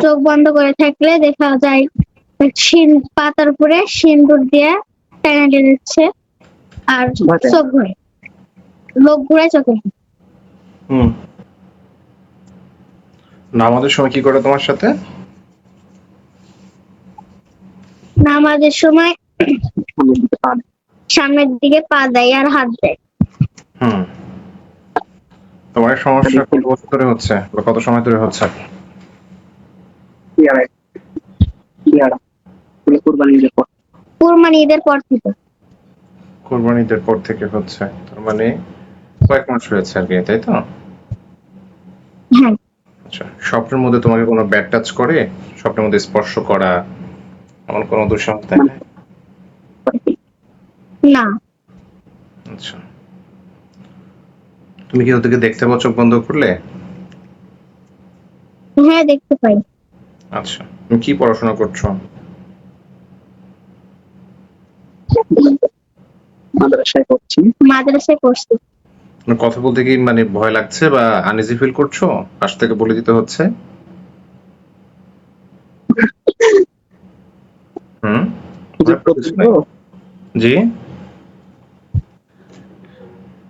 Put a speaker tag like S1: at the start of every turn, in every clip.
S1: চোখ বন্ধ করে থাকলে দেখা যায় পাতার উপরে সিন্দুর দিয়ে টেনে দিচ্ছে আর চোখ ঘুরে, লোক ঘুরে চোখে।
S2: হুম, নামাজের সময় কি করে তোমার সাথে?
S1: নামাজের সময় সামনের দিকে পা দেয় আর হাত দেয়।
S2: হুম, তোমার এই সমস্যা কত বছর ধরে হচ্ছে বা কত সময় ধরে হচ্ছে?
S1: কুরবানি ঈদের পর থেকে।
S2: কোরবানি ঈদের পর থেকে হচ্ছে, তার মানে কয়েক মাস হয়েছে আর কি, তাই তো?
S1: হ্যাঁ।
S2: আচ্ছা, স্বপ্নের মধ্যে তোমাকে কোনো ব্যাড টাচ করে? স্বপ্নের মধ্যে স্পর্শ করা এমন কোনো দুঃসাহস দেখায়?
S1: না।
S2: আচ্ছা, তুমি কি ওদেরকে দেখতে পাও চোখ বন্ধ করলে?
S1: হ্যাঁ, দেখতে পাই।
S2: আচ্ছা, তুমি কি পড়াশোনা করছো?
S1: মাদ্রাসায় পড়ছি।
S2: মানে কথা বলতে কি মানে ভয় লাগছে বা আনইজি ফিল করছো? পাশ থেকে বলে দিতে হচ্ছে? হুম, ভয় পাওয়ার কিছু নাই। জি,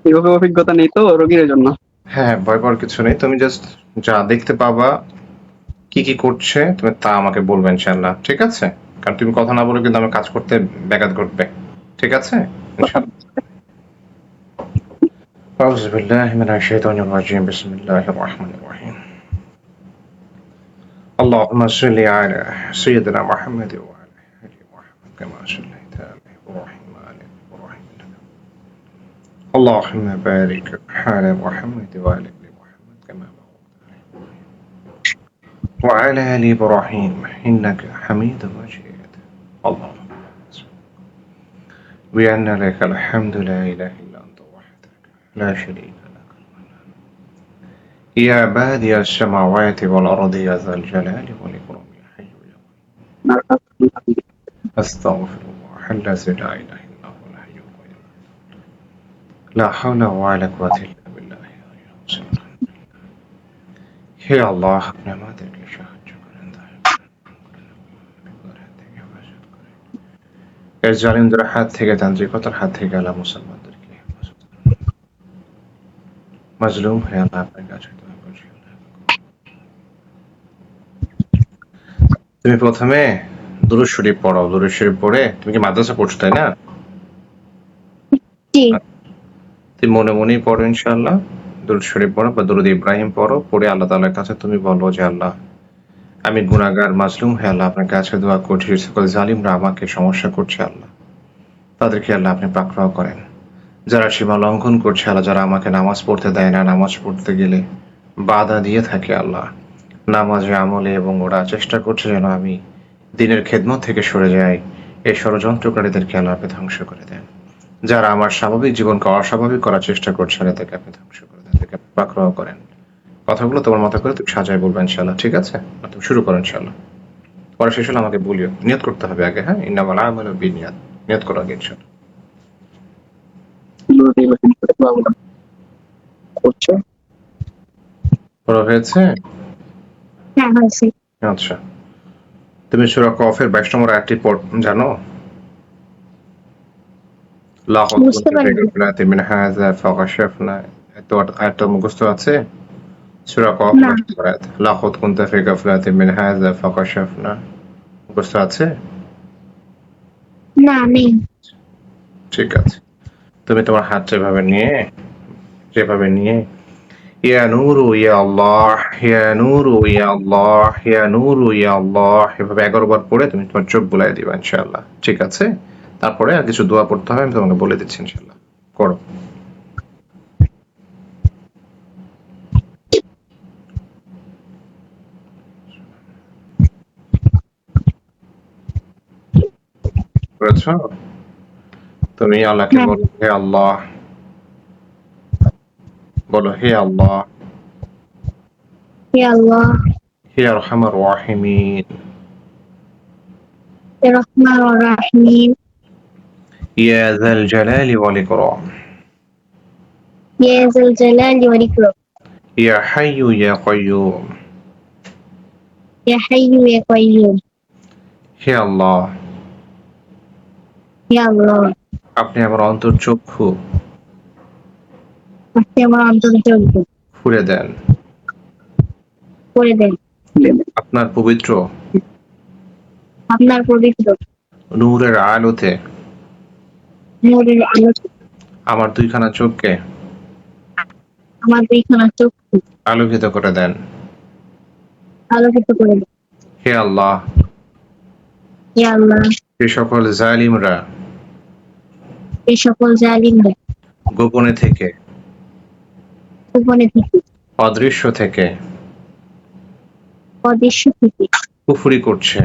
S3: এভাবে অভিজ্ঞতা নেই তো রোগীর জন্য।
S2: হ্যাঁ, ভয় পাওয়ার কিছু নেই। তুমি জাস্ট যা দেখতে পাবা, কি কি করছে তুমি তা আমাকে বলবে ইনশাআল্লাহ, ঠিক আছে? কারণ তুমি কথা না বলে কিন্তু আমার কাজ করতে ব্যাঘাত ঘটবে, ঠিক আছে? ইনশাআল্লাহ। أعوذ بالله من الشيطان الرجيم بسم الله الرحمن الرحيم اللهم صل على سيدنا محمد وعلى آل محمد كما صليت على إبراهيم وعلى آل إبراهيم اللهم بارك على محمد وعلى آل محمد كما باركت على إبراهيم وعلى آل إبراهيم إنك حميد مجيد اللهم بأن لك الحمد لا إله إلا أنت وحدك لا شريك لك يا بادي السماوات والأرض يا ذا الجلال والإكرام يا حي يا قيوم أستغفر الله الذي لا إله إلا هو الحي القيوم لا حول ولا قوة إلا بالله হে আল্লাহ, আপনি আমাদেরকে সাহায্য করেন, দয়া করেন। এর জালিমদের হাত থেকে, তান্ত্রিকতার হাত থেকে আল্লাহ মুসলমানদেরকে হেফাজত করুন। মাজলুম হয়ে আল্লাহ আপনার কাছে দোয়া করছি। তুমি প্রথমে দুরূদ শরীফ পড়ো। দুরূদ শরীফ পড়ে, তুমি কি মাদ্রাসা পড়ছো তাই না?
S1: জি।
S2: তুমি মনে মনেই পড়ো ইনশাআল্লাহ। দুরূদ শরীফ পড়ো বা দুরূদ ইব্রাহিম পড়ো। পড়ে আল্লাহ তাআলার কাছে তুমি বলো যে আল্লাহ, আমি গুনাহগার মাজলুম হয়ে আল্লাহ আপনার কাছে দোয়া করছি। সকল জালিমরা আমাকে সমস্যা করছে আল্লাহ, তাদেরকে আল্লাহ আপনি পাকড়াও করেন। যারা সীমা লঙ্ঘন করছে আল্লাহ, যারা আমাকে নামাজ পড়তে দেয় না, নামাজ পড়তে গেলে বাধা দিয়ে থাকে আল্লাহ, নামাজে আমলে, এবং ওরা চেষ্টা করছে যেন আমি দিনের খেদমত থেকে সরে যাই, এই ষড়যন্ত্রকারীদেরকে আল্লাহ আপনি ধ্বংস করে দেন। যারা আমার স্বাভাবিক জীবনকে অস্বাভাবিক করার চেষ্টা করছে তাদেরকে আপনি ধ্বংস করে দেন, তাদেরকে আপনি পাকড়াও করেন। কথাগুলো তোমার মতো করে তুমি সাজায় বলবে ইনশাআল্লাহ, ঠিক আছে? তুমি শুরু করো ইনশাআল্লাহ। পরে শেষ হলে আমাকে বলিও। নিয়ত করতে হবে আগে, হ্যাঁ? ইন্নামাল আমালু বিনিয়াত। নিয়ত করো আগে ইনশাআল্লাহ। পড়া হয়েছে?
S1: হ্যাঁ, হয়েছে।
S2: আচ্ছা, তুমি সূরা কফের 22 নম্বর আয়াতটি জানো? লাকাদ
S1: বুঝতে
S2: কুনতা ফি
S1: পারিনি।
S2: গাফলাতিন মিন হাযা ফাকাশাফনা, এত আয়াতটা মুখস্থ আছে? সূরা কফ
S1: না।
S2: 22 নম্বর আয়াত। লাকাদ কুনতা ফি গাফলাতিন মিন হাযা ফাকাশাফনা, মুখস্থ আছে?
S1: না, নেই।
S2: ঠিক আছে। তুমি তোমার হাতটা যেভাবে নিয়ে ইয়া নূরু ইয়া আল্লাহ, ইয়া নূরু ইয়া আল্লাহ, ইয়া নূরু ইয়া আল্লাহ, এভাবে 11 বার পড়ে তুমি তোমার চোখ বুলায় দিবা ইনশাআল্লাহ, ঠিক আছে? তারপরে আর কিছু দোয়া পড়তে হবে, আমি তোমাকে বলে দিচ্ছি ইনশাআল্লাহ। করো। করেছো? তুমি আল্লাহকে
S1: হ্যাঁ।
S2: বলো, হে আল্লাহ, বলো হে আল্লাহ,
S1: হে আল্লাহ,
S2: হে আরহামার রাহিমিন,
S1: হে রহমান ও রাহিম,
S2: ইয়া যাল জালালি ওয়াল ইকরাম,
S1: ইয়া যাল জালালি ওয়াল ইকরাম,
S2: ইয়া হাইয়ু ইয়া কাইয়ুম,
S1: ইয়া হাইয়্যু ইয়া কাইয়্যুম।
S2: হে আল্লাহ,
S1: ইয়া আল্লাহ,
S2: আপনি আমার অন্তর্চক্ষু
S1: আপনি আমার অন্তর্যোগ্য
S2: খুলে দেন।
S1: করে দেন।
S2: আপনার পবিত্র
S1: আপনার পবিত্র
S2: নূরের আলোতে
S1: নূরের আলোতে
S2: আমার দুইখানা চোখকে
S1: আমার দুইখানা চক্ষু
S2: আলোকিত করে দেন।
S1: আলোকিত করে দেন।
S2: হে আল্লাহ,
S1: ইয়া আল্লাহ,
S2: যে সকল জালিমরা
S1: এই সকল জালিমরা
S2: গোপনে থেকে,
S1: গোপনে থেকে,
S2: অদৃশ্য থেকে
S1: অদৃশ্য থেকে
S2: কুফরি করছে,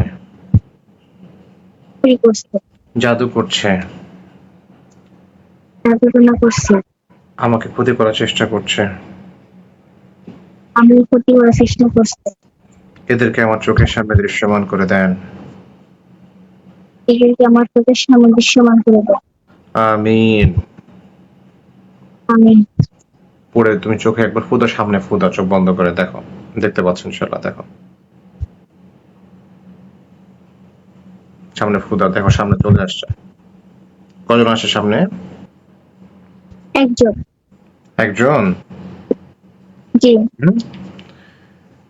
S1: চুরি করছে,
S2: জাদু করছে,
S1: প্রতারণা করছে,
S2: আমাকে ক্ষতি করার চেষ্টা করছে,
S1: আমি ক্ষতি করার চেষ্টা করছে,
S2: এদেরকে আমার চোখের সামনে দৃশ্যমান করে দেন।
S1: এদেরকে আমার চোখের সামনে দৃশ্যমান করে দেন।
S2: আমিন।
S1: আমিন।
S2: পরে তুমি চোখে একবার ফুদা, সামনে ফুদা, চোখ বন্ধ করে দেখো, দেখতে পাচ্ছ ইনশাল্লাহ। দেখো সামনে ফুদা, দেখো সামনে চলে আসছে। কজন আসছে সামনে?
S1: একজন।
S2: একজন।
S1: জি।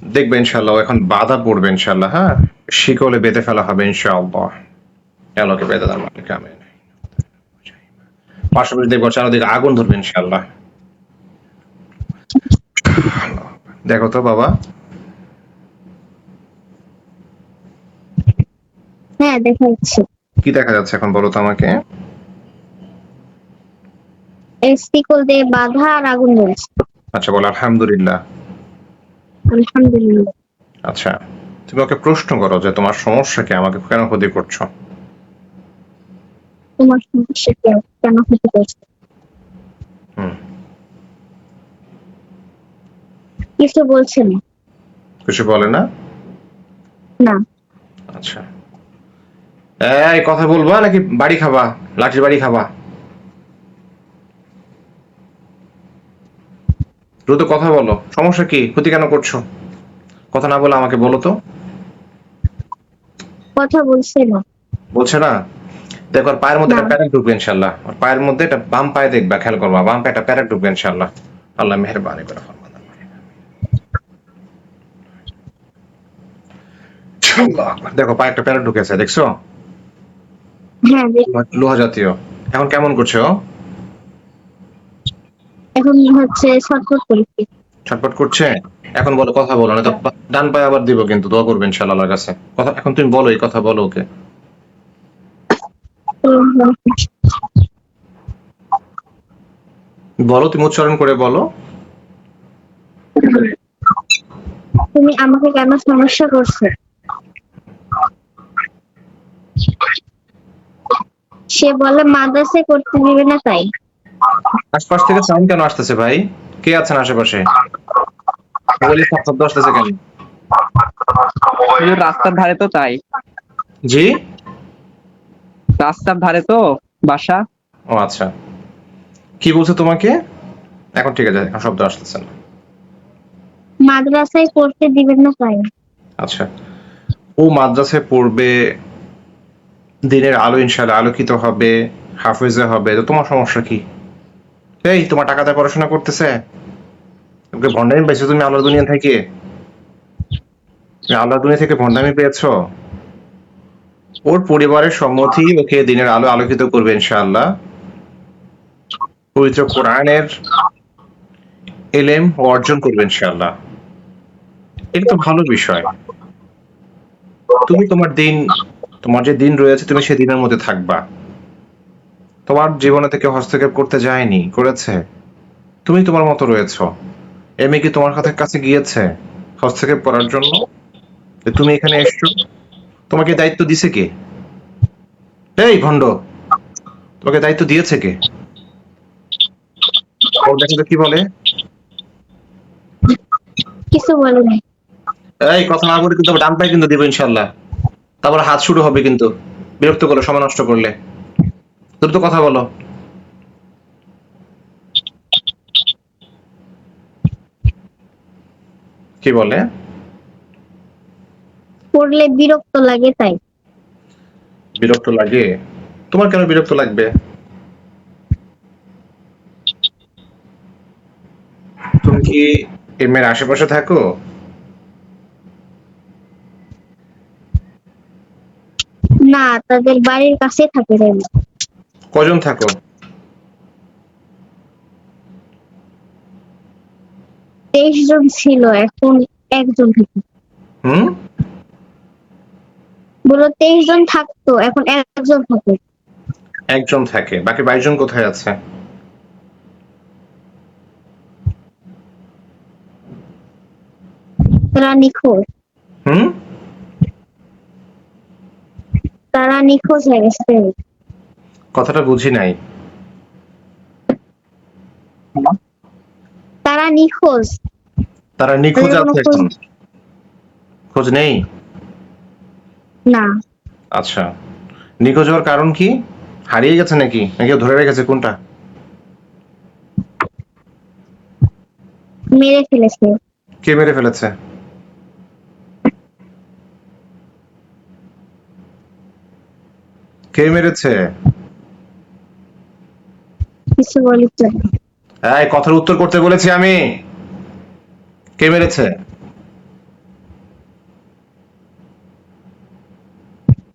S2: দেখবে ইনশাল্লাহ এখন বাধা পড়বে ইনশাল্লাহ। হ্যাঁ, শিকলে বেঁধে ফেলা হবে ইনশাআল্লাহ। আলোকে বেঁধে দেওয়ার মালিক আমিন। পাশাপাশি দেখবো চারদিকে আগুন ধরবে ইনশাল্লাহ। দেখো তো বাবা,
S1: হ্যাঁ, দেখা যাচ্ছে।
S2: কি দেখা যাচ্ছে এখন বলো তো আমাকে?
S1: এই শিকল দিয়ে বাঁধা আর আগুন জ্বলছে।
S2: আচ্ছা বলো আলহামদুলিল্লাহ।
S1: আলহামদুলিল্লাহ।
S2: আচ্ছা, তুমি ওকে প্রশ্ন করো যে তোমার সমস্যা কি, আমাকে কেন ক্ষতি করছো?
S1: তোমার সমস্যা কি, কেন ক্ষতি করছে?
S2: হুম,
S1: কিছু বলছে না।
S2: কিছু বলে না?
S1: না।
S2: আচ্ছা, এই কথা বলবা নাকি বাড়ি খাবা, লাঠির বাড়ি খাবা? দ্রুত কথা বলো, সমস্যা কি, ক্ষতি কেন করছো? কথা না বলে আমাকে বলো তো।
S1: কথা বলছে না।
S2: বলছে না? দেখো ওর পায়ের মধ্যে
S1: না।
S2: একটা প্যারেক ঢুকবে ইনশাল্লাহ। ওর পায়ের মধ্যে একটা বাম পায়ে দেখবা, খেয়াল করবা, বাম পায়ে একটা প্যারেক ঢুকবে ইনশাল্লাহ। আল্লাহ মেহেরবানি করে ফরমান। ইনশাআল্লাহ। দেখো পায়ে একটা প্যারেক ঢুকেছে, দেখছো?
S1: হ্যাঁ,
S2: লোহা জাতীয়। এখন কেমন করছে ও?
S1: এখন হচ্ছে ছটফট করছে।
S2: ছটফট করছে। এখন বলো, কথা বলো, না তো ডান পায়ে আবার দিব, কিন্তু দোয়া করবে ইনশাআল্লাহ আল্লাহর কাছে। কথা এখন তুমি বলো, এই কথা বলো ওকে। বলো, তুমি উচ্চারণ করে বলো।
S1: তুমি আমাকে কেন সমস্যা করছো? সে বলে মাদ্রাসায় করতে দিবে না তাই।
S2: আশপাশ থেকে সাউন্ড কেন আসতেছে ভাই? কে আছেন আশেপাশে? বলি শব্দ আসতেছে কেন?
S3: রাস্তার ধারে তো তাই।
S2: জি?
S3: রাস্তার ধারে তো বাসা।
S2: ও আচ্ছা, কি বলছে তোমাকে? এখন ঠিক আছে, এখন শব্দ আসতেছে না।
S1: মাদ্রাসায় পড়তে দিবেন না তাই।
S2: আচ্ছা, ও মাদ্রাসায় পড়বে, দিনের আলো ইনশাআল্লাহ আলোকিত হবে, হাফেজে হবে, তো তোমার সমস্যা কি? এই তোমার টাকা দিয়ে পড়াশোনা করতেছে, ওকে ভন্ডামি পেয়েছো তুমি আল্লাহর দুনিয়া থেকে? তুমি আল্লাহর দুনিয়া থেকে ভন্ডামি পেয়েছো? ওর পরিবারের সম্মতি ওকে দিনের আলো আলোকিত করবে ইনশাআল্লাহ। পবিত্র কোরআনের এলেম ও অর্জন করবে ইনশাআল্লাহ। এটা তো ভালো বিষয়। তুমি তোমার দিন, তোমার যে দিন রয়েছে তুমি সেই দিনের মধ্যে থাকবা। তোমার জীবনে থেকে হস্তক্ষেপ করতে যায়নি, করেছে? তুমি তোমার মতো রয়েছো। এ মেয়ে কি তোমার কাছে গিয়েছে হস্তক্ষেপ করার জন্য? যে তুমি এখানে এসছো, তোমাকে দায়িত্ব দিছে কে? এই ভণ্ড, তোমাকে দায়িত্ব দিয়েছে কে? ওর দেখো তো কি বলে।
S1: কিছু বলে নাই।
S2: এই কথা না বলে কিন্তু আবার ডান পায়ে কিন্তু দেবো ইনশাল্লাহ। তারপর হাত শুরু হবে কিন্তু, বিরক্ত করলে, সময় নষ্ট করলে। দ্রুত কথা বলো। কি বলে?
S1: পড়লে বিরক্ত লাগে তাই।
S2: বিরক্ত লাগে? তোমার কেন বিরক্ত লাগবে? তুমি কি এই মেয়ের আশেপাশে থাকো?
S1: না, তাদের বাড়ির কাছে থাকে তাই না।
S2: কজন থাকো?
S1: 23 জন ছিল, এখন একজন থাকে।
S2: হুম?
S1: বলো 23 জন থাকতো, এখন একজন থাকে।
S2: একজন থাকে, বাকি 22 জন কোথায় আছে?
S1: তারা নিখোঁজ।
S2: হুম?
S1: তারা নিখোঁজ হয়ে গেছে।
S2: কথাটা বুঝি নাই।
S1: তারা নিখোঁজ।
S2: তারা নিখোঁজ
S1: তাদের কোনো
S2: আছে
S1: খোঁজ
S2: এখন? খোঁজ নেই?
S1: না।
S2: আচ্ছা, নিখোঁজ হওয়ার কারণ কি? হারিয়ে গেছে নাকি কেউ ধরে রেখেছে, কোনটা?
S1: মেরে ফেলেছে।
S2: কে মেরে ফেলেছে? কে মেরেছে?
S1: কিছু বলি তো।
S2: এই কথার উত্তর করতে বলেছি আমি। কে মেরেছে?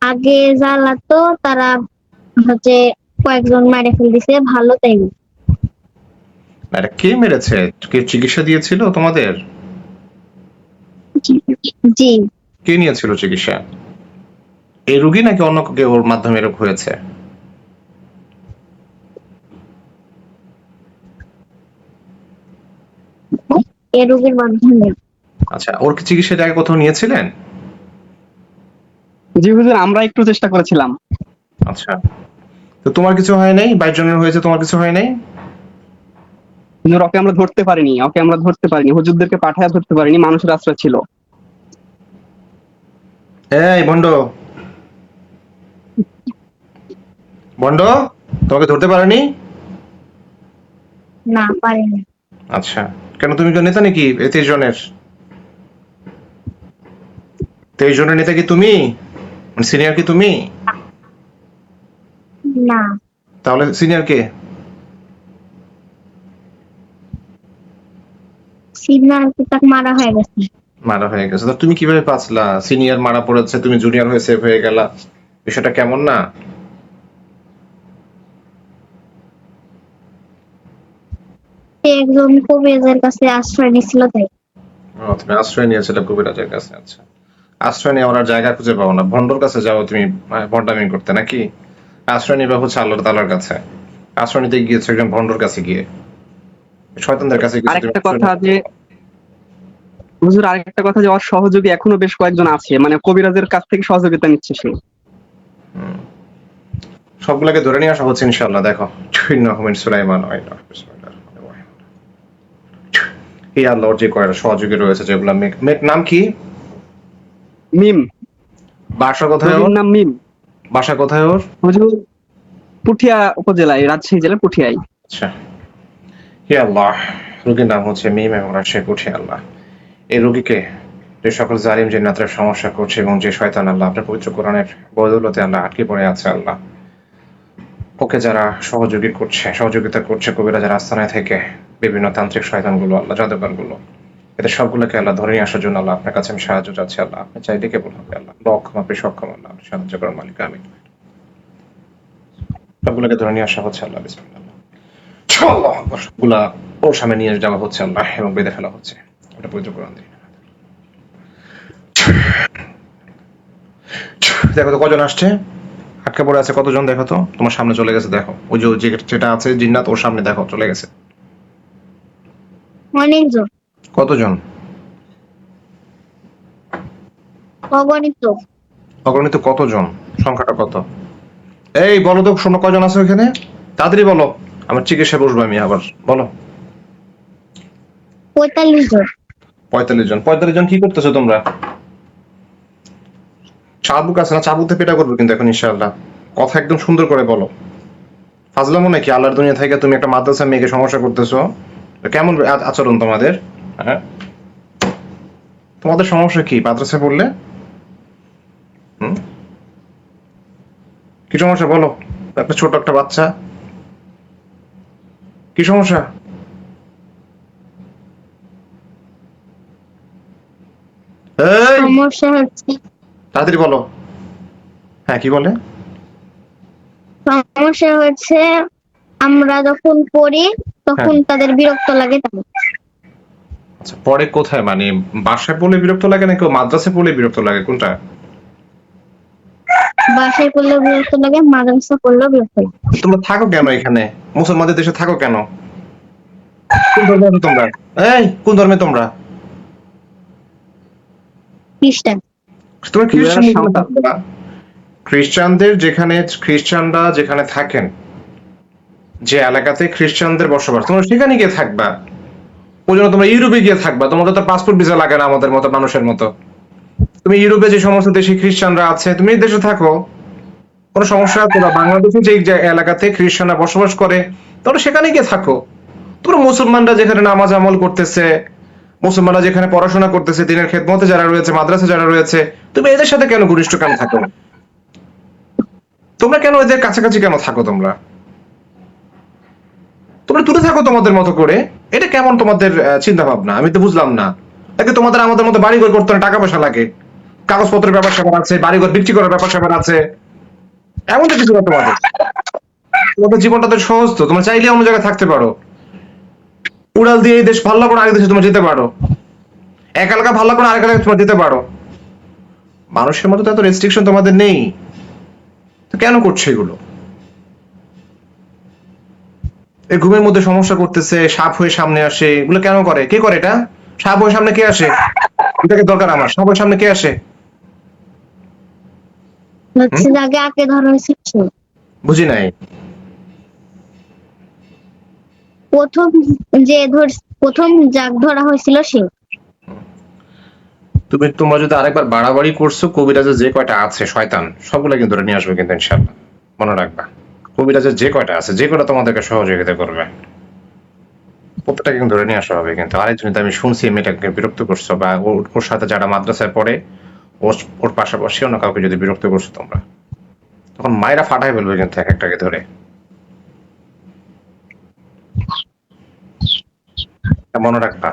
S1: আগে জ্বালাতো, তারা হচ্ছে কয়েকজন মেরে ফেল দিছে, ভালো তাই না।
S2: আরে কে মেরেছে? কে চিকিৎসা দিয়েছিল তোমাদের?
S1: জি।
S2: কে নিয়েছিল চিকিৎসা? এই রুগী নাকি অন্য কেউ ওর মাধ্যমে এরকম হয়েছে?
S1: এ রোগের মাধ্যমে।
S2: আচ্ছা, ওর কি চিকিৎসার আগে কোথাও নিয়েছিলেন?
S3: জি হুজুর, আমরা একটু চেষ্টা করেছিলাম।
S2: আচ্ছা, তো তোমার কিছু হয় নাই? 22 জনের হয়েছে, তোমার কিছু হয় নাই?
S3: হুজুর, ওকে আমরা ধরতে পারিনি, হুজুরদেরকে পাঠায় ধরতে পারিনি, মানুষের আশ্রয় ছিল।
S2: এই ভণ্ড, ভণ্ড, তোমাকে ধরতে পারেনি?
S1: না, পারেনি।
S2: আচ্ছা, কেন তুমি কি নেতা নাকি 23 জনের? 23 জনের নেতা কি তুমি? সিনিয়র কি তুমি?
S1: না,
S2: তাহলে সিনিয়র কে?
S1: সিগন্যাল তাকে মারা হয়ে গেছে।
S2: মারা হয়ে গেছে, তো তুমি কিভাবে বাঁচলা? সিনিয়র মারা পড়েছে, তুমি জুনিয়র হয়ে সেভ হয়ে গেলা, বিষয়টা কেমন না?
S1: সে একজন কবিরাজের কাছে আশ্রয় নিছিল তাই।
S2: তুমি আশ্রয় নিয়েছিলে কবিরাজের কাছে? আচ্ছা, আশ্রয় নেওয়ার আর জায়গা খুঁজে পাও না, ভণ্ডর কাছে যাও তুমি ভণ্ডামি করতে নাকি? আশ্রয় নিবা হচ্ছে আল্লাহ তাআলার কাছে। আশ্রয় নিতে গিয়েছো একজন ভণ্ডর কাছে গিয়ে, শয়তানদের কাছে গিয়েছো তুমি
S3: আরেকটা
S2: আশ্রয়
S3: কথা যে হুজুর, আরেকটা কথা যে ওর সহযোগী এখনো বেশ কয়েকজন আছে, মানে কবিরাজের কাছ থেকে সহযোগিতা নিচ্ছে সে।
S2: সবগুলোকে ধরে নিয়ে আসা হচ্ছে ইনশাআল্লাহ। দেখো, সুলাইমান এই আল্লাহর যে কয়টা সহযোগী রয়েছে, যেগুলো মেয়ের নাম কি?
S3: মিম।
S2: বাসা কোথায়
S3: রোগীর
S2: ওর?
S3: নাম মিম।
S2: বাসা কোথায় ওর?
S3: হুজুর, পুঠিয়া উপজেলায়, রাজশাহী জেলার পুঠিয়ায়।
S2: আচ্ছা, হে আল্লাহ, রোগীর নাম হচ্ছে মিম এবং রাজশাহী পুঠিয়া। আল্লাহ, এই রোগীকে যে সকল জালিম জিন্নাতের সমস্যা করছে এবং যে শয়তান আল্লাহ আপনার পবিত্র কোরআনের বদৌলতে আল্লাহ আটকে পড়ে আছে, আল্লাহ ওকে যারা সহযোগিতা করছে কবিরা যারা আস্তানায় থেকে, বিভিন্ন তান্ত্রিক শয়তানগুলো, আল্লাহ জাদুকরগুলো, এদের সবগুলোকে আল্লাহ ধরে নিয়ে আসার জন্য আল্লাহ আপনার কাছে আমি সাহায্য চাচ্ছি। আল্লাহ আপনি চাইলে কেবল হবে, আল্লাহ অক্ষম, আপনি সক্ষম, আল্লাহ আপনি সাহায্য করার মালিক। আমিন। সবগুলোকে ধরে নিয়ে আসা হচ্ছে আল্লাহ, বিসমিল্লাহ। আল্লাহ আকবার। সবগুলা ওর সামনে নিয়ে যাওয়া হচ্ছে আল্লাহ এবং বেঁধে ফেলা হচ্ছে। এটা পবিত্র কোরআন দিয়ে। দেখো তো কজন আসছে, আটকে পড়ে আছে কতজন, দেখো তো তোমার সামনে চলে গেছে, দেখো ওই যে যেটা আছে জিন্নাত ওর সামনে, দেখো চলে গেছে
S1: অনেকজন,
S2: কতজন?
S1: অগণিত।
S2: অগণিত কতজন? সংখ্যাটা কত? এই বলো তো, শোনো কজন আছে ওইখানে, তাড়াতাড়ি বলো, আমার চিকিৎসা বসবো আমি আবার, বলো।
S1: 45 জন।
S2: 45 জন। 45 জন কি করতেছো তোমরা? চাবুক আছে না, চাবুকতে পেটা করবো কিন্তু এখন ইনশাআল্লাহ। কথা একদম সুন্দর করে বলো। ফাজলামো নাকি? আল্লাহর দুনিয়া থেকে তুমি একটা মাদ্রাসা মেয়েকে সমস্যা করতেছো, কেমন আচরণ তোমাদের? হ্যাঁ, তোমাদের সমস্যা কি মাদ্রাসায় পড়লে? কি সমস্যা বলো? একটা ছোট একটা বাচ্চা, কি সমস্যা? এই
S1: সমস্যা হচ্ছে
S2: তাড়াতাড়ি বলো। হ্যাঁ, কি বলে?
S1: সমস্যা হচ্ছে আমরা যখন পড়ি তখন তাদের বিরক্ত লাগে তাই।
S2: আচ্ছা, পরে কোথায়, মানে বাসায় পড়লে বিরক্ত লাগে নাকি মাদ্রাসায় পড়লে বিরক্ত লাগে, কোনটা?
S1: বাসায় পড়লেও বিরক্ত লাগে, মাদ্রাসা পড়লেও বিরক্ত লাগে।
S2: তোমরা থাকো কেন এখানে? মুসলমানদের দেশে থাকো কেন? কোন ধর্মে আছো তোমরা? এই কোন ধর্মে তোমরা?
S1: খ্রিস্টান।
S2: তোমরা খ্রিস্টান
S3: এরা
S2: এখানে
S3: সাঁওতাল।
S2: থাকো না? খ্রিস্টানরা যেখানে থাকেন, যে এলাকাতে খ্রিস্টানদের বসবাস, তোমরা সেখানে গিয়ে থাকবা। ওই জন্য তোমরা ইউরোপে গিয়ে থাকবা, তোমাদের তো পাসপোর্ট ভিসা লাগে না আমাদের মতো মানুষের মতো। তুমি ইউরোপে যে সমস্ত দেশে খ্রিস্টানরা আছে, তুমি এই দেশে থাকো, কোনো সমস্যা আছে না। বাংলাদেশে যে এলাকাতে খ্রিস্টানরা বসবাস করে, তোমরা সেখানে গিয়ে থাকো। তোমরা মুসলমানরা যেখানে নামাজ আমল করতেছে, মুসলমানরা যেখানে পড়াশোনা করতেছে, দিনের খেদমতে যারা রয়েছে, মাদ্রাসা যারা রয়েছে, তুমি এদের সাথে কেন ঘনিষ্ঠ কেন থাকো? তোমরা কেন এদের কাছাকাছি কেন থাকো? তোমরা তোমরা দূরে থাকো তোমাদের মতো করে। এটা কেমন তোমাদের চিন্তা ভাবনা? আমি তো বুঝলাম না। নাকি তোমাদের আমাদের মতো বাড়িঘর করতে হলে টাকা পয়সা লাগে, কাগজপত্রের ব্যাপার স্যাপার আছে, বাড়িঘর বিক্রি করার ব্যাপার স্যাপার আছে, এমন তো কিছু না তোমাদের। তোমাদের জীবনটা তো সহজ, তো তোমরা চাইলে অন্য জায়গায় থাকতে পারো। উড়াল দিয়ে এই দেশ ভালো লাগলো না, আরেক দেশে তোমরা যেতে পারো। এক এলাকা ভালো লাগলো না, আরেক এলাকায় তোমরা যেতে পারো। মানুষের মতো তো এত রেস্ট্রিকশন তোমাদের নেই, তো কেন করছো এগুলো? এই ঘুমের মধ্যে সমস্যা করতেছে, সাপ হয়ে সামনে আসে, এগুলো কেন করে? কে করে এটা? সাপ হয়ে সামনে কে আসে? এটাকে দরকার আমার, সাপ হয়ে সামনে কে আসে?
S1: হচ্ছে যে আগে আঁকে ধরা হয়েছে সে।
S2: বুঝি নাই।
S1: প্রথম প্রথম যাক ধরা হয়েছিল সে।
S2: তোমরা যদি আরেকবার বাড়াবাড়ি করছো, কবিরাজের যে কয়টা আছে শয়তান, সবগুলো কিন্তু ধরে নিয়ে আসবে কিন্তু ইনশাল্লাহ। মনে রাখবা, কবিরাজের যে কয়টা আছে, যে কয়টা তোমাদেরকে সহযোগিতা করবে, প্রত্যেকটা কিন্তু ধরে নিয়ে আসা হবে। কিন্তু আরেকজন, আমি শুনছি মেয়েটাকে বিরক্ত করছো, বা ওর সাথে যারা মাদ্রাসায় পড়ে, ওর পাশাপাশি অন্য কাউকে যদি বিরক্ত করছো তোমরা, তখন মায়েরা ফাটাই ফেলবে কিন্তু এক একটাকে ধরে। মনে রাখবা,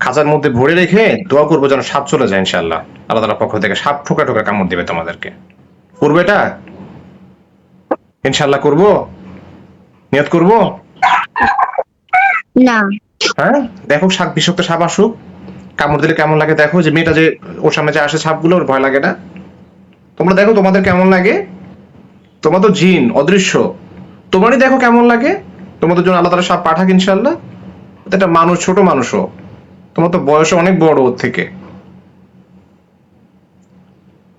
S2: খাঁচার মধ্যে ভরে রেখে দোয়া করবো যেন সাপ চলে যায় ইনশাল্লাহ। আল্লাহ তাআলার পক্ষ থেকে সাপ ঠোকা ঠোকা কামড় দিবে তোমাদেরকে। করবো এটা ইনশাল্লাহ, করবো, নিয়ত করবো।
S1: না,
S2: হ্যাঁ, দেখো সাপ, বিষাক্ত সাপ আসুক, কামড় দিলে কেমন লাগে দেখো। যে মেয়েটা যে ওর সামনে যে আসে সাপগুলো, ওর ভয় লাগে না? তোমরা দেখো তোমাদের কেমন লাগে। তোমার তো জিন অদৃশ্য, তোমারই দেখো কেমন লাগে। তোমাদের জন্য আল্লাহ তাআলা সাপ পাঠাক ইনশাল্লাহ। এটা মানুষ, ছোট মানুষও, তোমার তো বয়স অনেক বড় ওর থেকে।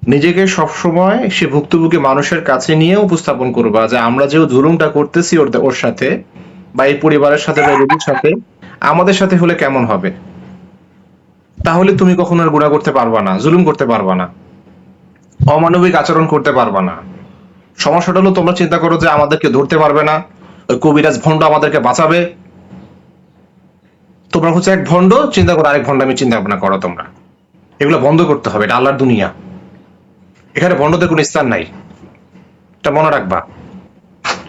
S2: নিজেকে সবসময় সে ভুক্তভোগী মানুষের কাছে নিয়ে উপস্থাপন করবা যে আমরা যে জুলুমটা করতেছি ওর সাথে, বা এই পরিবারের সাথে, বা রোগীর সাথে, আমাদের সাথে হলে কেমন হবে। তাহলে তুমি কখনো আর গুনাহ করতে পারবা না, জুলুম করতে পারবা না, অমানবিক আচরণ করতে পারবা না। সমস্যাটা হলো, তোমরা চিন্তা করো যে আমাদেরকে ধরতে পারবে না, ওই কবিরাজ ভণ্ড আমাদেরকে বাঁচাবে। তোমরা হচ্ছে এক ভণ্ড, চিন্তা করো আরেক ভণ্ড, আমি চিন্তা ভাবনা করো তোমরা। এগুলো বন্ধ করতে হবে, এটা আল্লাহর দুনিয়া, এখানে ভণ্ডদের কোনো স্থান নাই, এটা মনে রাখবা।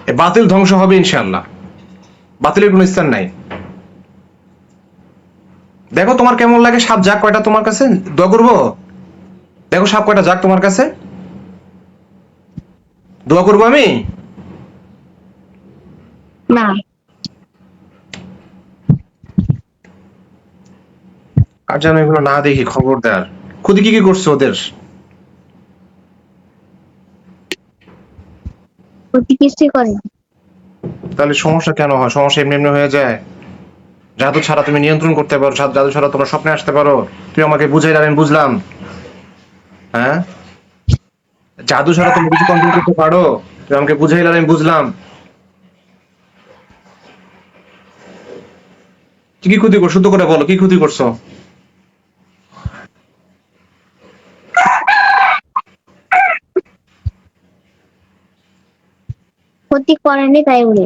S2: এ বাতিল ধ্বংস হবে ইনশাআল্লাহ, বাতিলের কোনো স্থান নাই। দেখো তোমার কেমন লাগে, সাপ যাক কয়টা তোমার কাছে, দোয়া করবো। দেখো সাপ কয়টা যাক তোমার কাছে, দোয়া করবো আমি।
S1: না,
S2: আর যেন এগুলো না দেখি, খবরদার। খুদি কি করছো ওদের?
S1: ক্ষতি কিছুই করে না।
S2: তাহলে সমস্যা কেন হয়? সমস্যা এমনি এমনি হয়ে যায়। জাদু ছাড়া তুমি নিয়ন্ত্রণ করতে পারো, জাদু ছাড়া তোমার স্বপ্নে আসতে পারো। তুমি আমাকে বুঝাইলে আমি বুঝলাম। হ্যাঁ, জাদু ছাড়া তুমি কিছু কন্ট্রোল করতে পারো? তুমি আমাকে বুঝাইলে আমি বুঝলাম। কি কি ক্ষতি করছো, শুদ্ধ করে বলো, কি ক্ষতি করছো?
S1: ক্ষতি করেনি তাই বলি।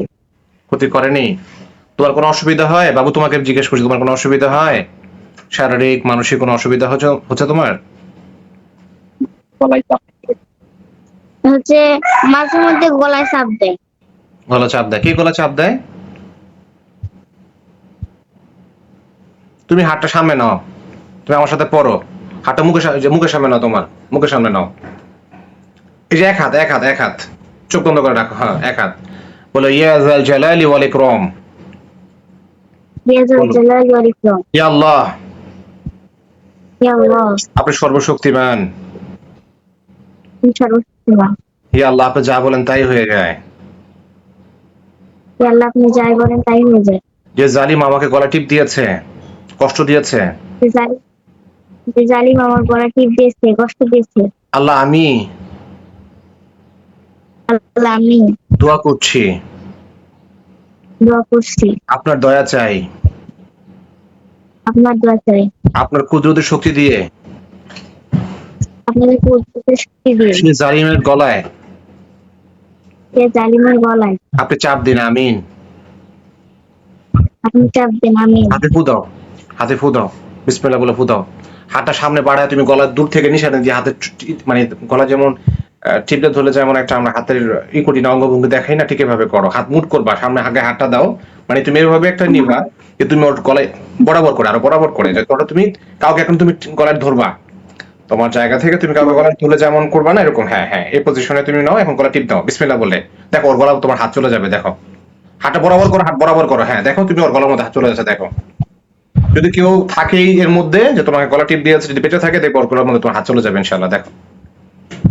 S2: ক্ষতি করেনি? তোমার কোনো অসুবিধা হয়? বাবু তোমাকে জিজ্ঞেস করছি, তোমার কোনো অসুবিধা হয়? শারীরিক মানসিক কোনো অসুবিধা হচ্ছে তোমার?
S3: গলায় চাপ।
S1: হচ্ছে মাঝে মধ্যে গলায় চাপ দেয়।
S2: গলা চাপ দেয়? কে গলা চাপ দেয়? তুমি হাতটা সামনে নাও, তুমি আমার সাথে পড়ো। হাতটা মুখের সামনে নাও, তোমার মুখের সামনে নাও। এই যে এক হাত, এক হাত, এক হাত, চোখ বন্ধ করে রাখো। হ্যাঁ, এক হাত। বলো ইয়া যাল জালালি ওয়াল ইকরাম।
S1: ইয়া যাল
S2: বলো
S1: জালালি ওয়াল ইকরাম।
S2: ইয়া আল্লাহ,
S1: ইয়া আল্লাহ,
S2: আপনি সর্বশক্তিমান।
S1: তুমি সর্বশক্তিমান।
S2: ইয়া আল্লাহ, আপনি যা বলেন তাই হয়ে যায়।
S1: ইয়া আল্লাহ, আপনি যাই বলেন তাই হয়ে যায়।
S2: যে জালিম আমাকে গলা টিপ দিয়েছে, কষ্ট দিয়েছে,
S1: যে জালিম আমার গলা টিপ দিয়েছে, কষ্ট দিয়েছে,
S2: আল্লাহ আমি
S1: আল্লাহ আমি
S2: দোয়া করছি,
S1: দোয়া করছি,
S2: আপনার দয়া চাই,
S1: আপনার দোয়া চাই,
S2: আপনার কুদরতের শক্তি দিয়ে
S1: আপনাদের কুদরতের শক্তি দিয়ে
S2: সেই জালিমের গলায়
S1: সে জালিমের গলায়
S2: আপনি চাপ দিন। আমিন।
S1: আপনি চাপ দেন। আমিন।
S2: হাতে ফু দাও, হাতে ফু দাও, বিসমিল্লাহ বলে ফু দাও। হাতটা সামনে বাড়ায় তুমি গলা দূর থেকে নিশানা দিয়ে হাতে মানে গলা যেমন টিপলে ধরলে যেমন একটা আমরা হাতের করি না, অঙ্গভঙ্গি দেখাই না, ঠিক এভাবে করো। হাত মুট করবা, সামনে আগে হাতটা দাও, মানে তুমি এভাবে একটা নিবা যে তুমি ওর গলায় বরাবর করে, আরো বরাবর করে যে ধরো তুমি কাউকে এখন তুমি গলায় ধরবা, তোমার জায়গা থেকে তুমি কাউকে গলায় ধরে যেমন করবা না এরকম, হ্যাঁ হ্যাঁ, এই পজিশনে তুমি নাও, এখন গলা টিপ দাও বিসমিল্লাহ বলে। দেখো ওর গলা তোমার হাত চলে যাবে, দেখো হাতটা বরাবর করো, হাত বরাবর করো, হ্যাঁ দেখো তুমি ওর গলার মধ্যে হাত চলে যাচ্ছে, দেখো। যদি কেউ থাকেই এর মধ্যে যে তোমাকে গলা টিপ দিয়েছে, যদি বেঁচে থাকে দেখো ওর গলার মধ্যে তোমার হাত চলে যাবে ইনশাআল্লাহ, দেখো।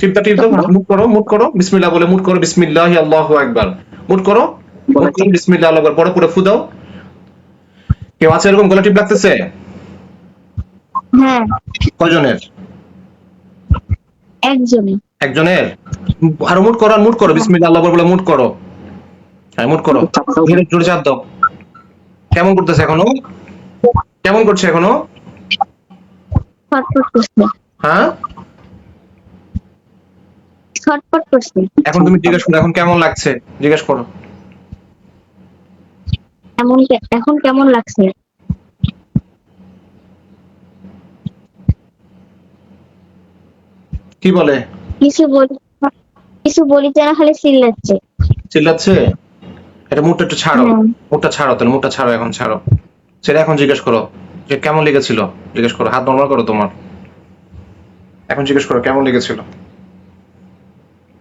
S2: টিপ দাও, মুট করো, মুট করো, বিসমিল্লাহ বলে মুট করো, বিসমিল্লাহি আল্লাহু আকবার, মুট করো, মুট করো, বিসমিল্লাহ আল্লাহু আকবার, পরে পুরো ফু দাও। কেউ আছে এরকম গলা টিপ লাগতেছে?
S1: হ্যাঁ,
S2: কয়জনের?
S1: একজনই।
S2: একজনের? আরো মুট করো, আর মুট করো, বিসমিল্লাহ আল্লাহু আকবার বলে মুট করো, হ্যাঁ মুট করো, ধীরে জোরে চাপ দাও। কেমন করতেছে এখনো? কেমন করছে এখনো?
S1: ছটফট করছে,
S2: হ্যাঁ,
S1: ছটফট করছে।
S2: এখন তুমি জিজ্ঞেস করো এখন কেমন লাগছে, জিজ্ঞেস করো।
S1: এখন কেমন লাগছে?
S2: কি বলে?
S1: কিছু বলিতে না, খালি চিল্লাচ্ছে।
S2: চিল্লাচ্ছে? এটা মুডটা একটু ছাড়ো,
S1: হ্যাঁ।
S2: মুডটা ছাড়ো, তাহলে মুডটা ছাড়ো, এখন ছাড়ো, সেটা এখন জিজ্ঞেস করো যে কেমন লেগেছিল, জিজ্ঞেস করো, হাত নরমাল করো তোমার, এখন জিজ্ঞেস করো কেমন লেগেছিল।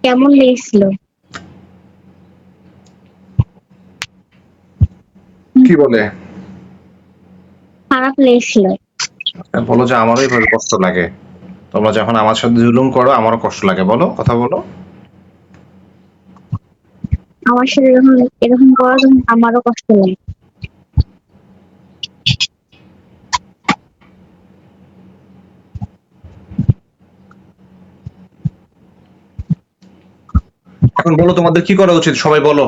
S1: কেমন লেগেছিল?
S2: কি বলে?
S1: খারাপ লেগেছিল।
S2: বলো যে আমারও এইভাবে কষ্ট লাগে, তোমরা যখন আমার সাথে জুলুম করো আমারও কষ্ট লাগে, বলো, কথা বলো।
S1: আমার সাথে যখন এরকম করা, তখন আমারও কষ্ট লাগে।
S2: এখন বলো তোমাদের কি করা উচিত, সবাই বলো,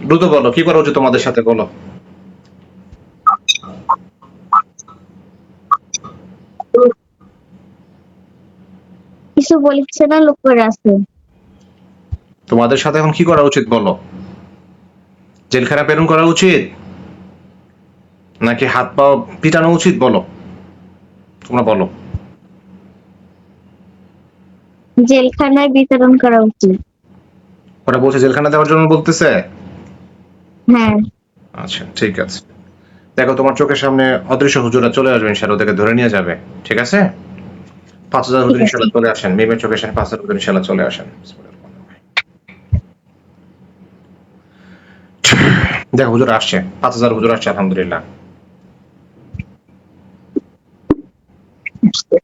S2: দ্রুত বলো কি করা উচিত তোমাদের সাথে, বলো।
S1: কিছু বলিচ্ছে না, লোক করে আছে।
S2: তোমাদের সাথে এখন কি করা উচিত বলো। জেলখানা প্রেরণ করা উচিত নাকি হাত পা পিটানো উচিত, বলো, তোমরা বলো।
S1: জেলখানায় বিতরণ করা উচিত।
S2: ওরা বলছে জেলখানা দেওয়ার জন্য বলতেছে?
S1: হ্যাঁ।
S2: আচ্ছা ঠিক আছে, দেখো তোমার চোখের সামনে অদৃশ্য হুজুরা চলে আসবে ইনশাআল্লাহ, ওদেরকে ধরে নিয়ে যাবে, ঠিক আছে? 5000 হুজুর ইনশাআল্লাহ চলে আসেন, মিমের চোখের সামনে 5000 হুজুর ইনশাআল্লাহ চলে আসেন। দেখো হুজুর আসছে, 5000 হুজুর আসছে, আলহামদুলিল্লাহ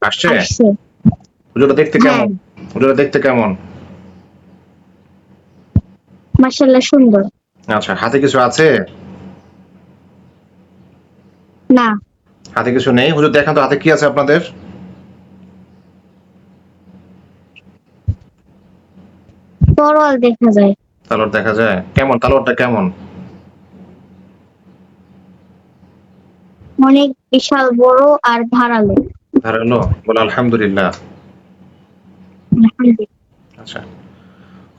S2: আসছে।
S1: আসছে।
S2: হুজুরা দেখতে
S1: হ্যাঁ।
S2: কেমন? হুজুরা দেখতে কেমন?
S1: মাশাআল্লাহ, সুন্দর।
S2: আচ্ছা, হাতে কিছু আছে?
S1: না।
S2: হাতে কিছু নেই? হুজুর দেখান তো হাতে কি আছে আপনাদের।
S1: তরল দেখা যায়।
S2: তালোয়ার দেখা যায়? কেমন তালোয়ারটা, কেমন?
S1: অনেক বিশাল বড় আর ধারালো।
S2: ধারালো? বলে আলহামদুলিল্লাহ। আচ্ছা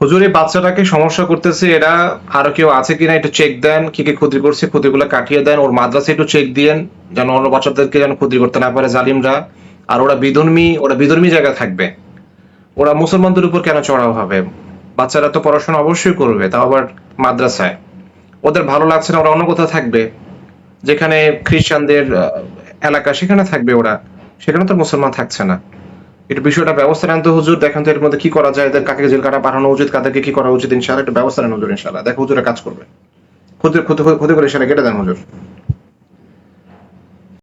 S2: হুজুর, এই বাচ্চাটাকে সমস্যা করতেছে, এরা আরো কেউ আছে কিনা একটু চেক দেন, কি কি ক্ষতি করছে ক্ষতিগুলো কাটিয়ে দেন, ওর মাদ্রাসা একটু চেক দিয়েন যেন অন্য বাচ্চাদেরকে যেন ক্ষতি করতে না পারে জালিমরা। আর ওরা বিধর্মী জায়গায় থাকবে, ওরা মুসলমানদের উপর কেন চড়াও হবে? বাচ্চারা তো পড়াশোনা অবশ্যই করবে, তাও আবার মাদ্রাসায়। ওদের ভালো লাগছে না, ওরা অন্য কোথাও থাকবে, যেখানে খ্রিস্টানদের এলাকা সেখানে থাকবে ওরা, সেখানে তো মুসলমান থাকছে না। একটু বিষয়টা ব্যবস্থা নেন তো হুজুর, দেখেন তো এর মধ্যে কি করা যায়, এদের কাকে জেল কাটা পাঠানো উচিত, কাদেরকে কি করা উচিত, ইনশাআল্লাহ একটু ব্যবস্থা নেন হুজুর, ইনশাআল্লাহ। দেখো হুজুরে কাজ করবে, ক্ষতি করে সেটা কেটে দেন হুজুর।